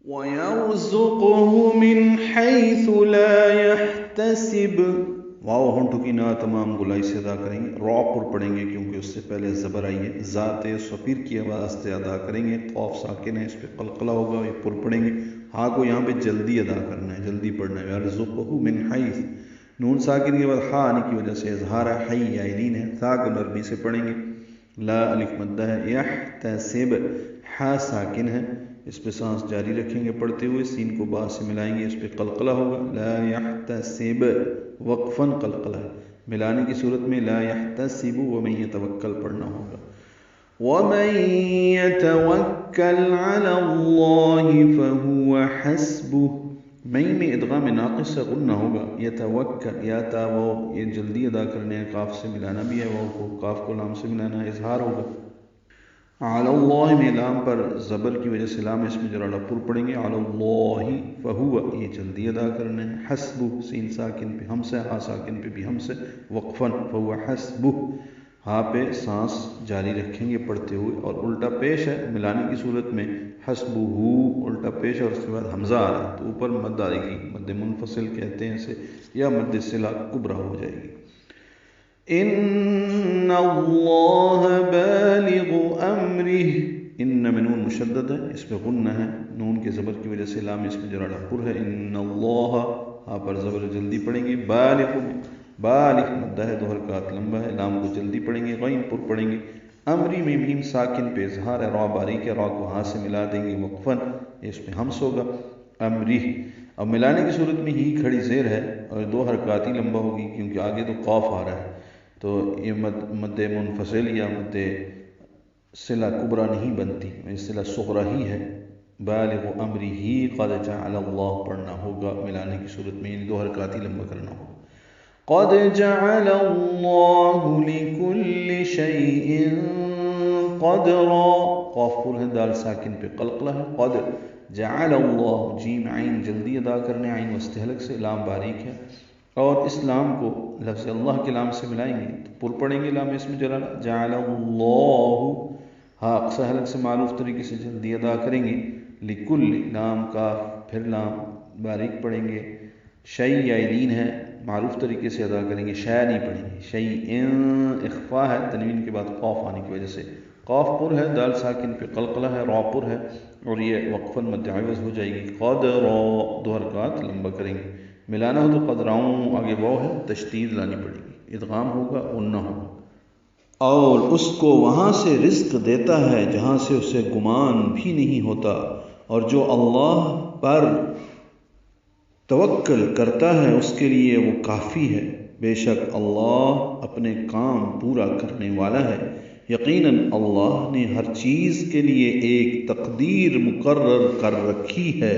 وَيَرْزُقْهُ مِنْ حَيْثُ لَا يَحْتَسِبُ۔ واو ہونٹوں کی نا تمام گلائی سے ادا کریں گے، را پر پڑھیں گے کیونکہ اس سے پہلے زبر آئی ہے، ذات صفیر کی آواز سے ادا کریں گے، قاف ساکن ہے، اس پہ قلقلہ ہوگا، یہ پر پڑھیں گے، ہاں کو یہاں پہ جلدی ادا کرنا ہے، جلدی پڑھنا ہے۔ یرزقہ من حیث، نون ساکن کے بعد ہا آنے کی وجہ سے اظہار ہے، حی عائلین ہے، تا کو نرمی سے پڑھیں گے، لا الف مدہ ہے، یحتسب ہا ساکن ہے، اس پہ سانس جاری رکھیں گے پڑھتے ہوئے، سین کو با سے ملائیں گے، اس پہ قلقلہ ہوگا، لا یحتسب وقفاً قلقلہ ہے، ملانے کی صورت میں لا یحتسب ومن یتوکل پڑھنا ہوگا۔ وَمَن يَتَوَكَّلْ عَلَى اللَّهِ فَهُوَ حَسْبُهُ، میں ادغام ناقص سے غنہ ہوگا، یتوکل یا تا وہ یہ جلدی ادا کرنے ہیں، کاف سے ملانا بھی ہے، وہ کو کاف کو لام سے ملانا ہے، اظہار ہوگا۔ علی اللہ میں لام پر زبر کی وجہ سے لام اس میں جرا پر پڑیں گے، علی اللہ فہو یہ جلدی ادا کرنے ہیں، حسبہ سین ساکن پہ ہم سے، ہا ساکن پہ بھی ہم سے، وقفاً فہو حسبہ، ہا پہ سانس جاری رکھیں گے پڑھتے ہوئے، اور الٹا پیش ہے، ملانے کی صورت میں حسبہ الٹا پیش ہے اور اس کے بعد حمزہ آ رہا ہے تو اوپر مد آئے گی، مد منفصل کہتے ہیں اسے، یا مد صلہ کبرا ہو جائے گی۔ ان اللہ بالغ امرہ، ان میں نون مشدد ہے، اس پہ غنہ ہے، نون کے زبر کی وجہ سے لام اس میں جرا پر ہے، ان اللہ ہاں پر زبر جلدی پڑھیں گے، بالغ بالغ مدہ ہے، دو حرکات لمبا ہے، لام کو جلدی پڑھیں گے، غین پر پڑھیں گے، امری میں میم ساکن پہ اظہار ہے، را باریک ہے، را کو ہاں سے ملا دیں گے، وقفاً اس پہ ہمس ہوگا، امری۔ اب ملانے کی صورت میں ہی کھڑی زیر ہے اور دو حرکات ہی لمبا ہوگی کیونکہ آگے تو قاف آ رہا ہے، تو یہ مد منفصل یا مد صلہ کبرا نہیں بنتی، صلہ صغرا ہی ہے، بالغ امرہ قد جعل اللہ پڑھنا ہوگا ملانے کی صورت میں، یعنی دو حرکات ہی لمبا کرنا ہوگا۔ قد جعل اللہ لکل شیء قدرا، قاف پر ہے، دال ساکن پہ قلقلہ ہے، قد جعل اللہ جیم عین جلدی ادا کرنے، عین وسط حلق سے، لام باریک ہے، اور اس لام کو لفظ اللہ کے لام سے ملائیں گے تو پر پڑھیں گے، لام اس میں جلال، جعل اللہ ہاں اقصی حلق سے معروف طریقے سے جلدی ادا کریں گے، لکل لام کاف پھر لام باریک پڑھیں گے، شیء عائلین ہے، معروف طریقے سے ادا کریں گے، شے نہیں پڑھیں گے، شیء اخفا ہے، تنوین کے بعد قاف آنے کی وجہ سے، قاف پر ہے، دال ساکن پہ قلقلہ ہے، را پر ہے اور یہ وقفاً مد عوض ہو جائے گی، قدرا دو حرکات لمبا کریں گے، ملانا ہو تو قدراؤں آگے واو ہے، تشدید لانی پڑے گی، ادغام ہوگا غنہ ہوگا۔ اور اس کو وہاں سے رزق دیتا ہے جہاں سے اسے گمان بھی نہیں ہوتا، اور جو اللہ پر توکل کرتا ہے اس کے لیے وہ کافی ہے، بے شک اللہ اپنے کام پورا کرنے والا ہے، یقیناً اللہ نے ہر چیز کے لیے ایک تقدیر مقرر کر رکھی ہے۔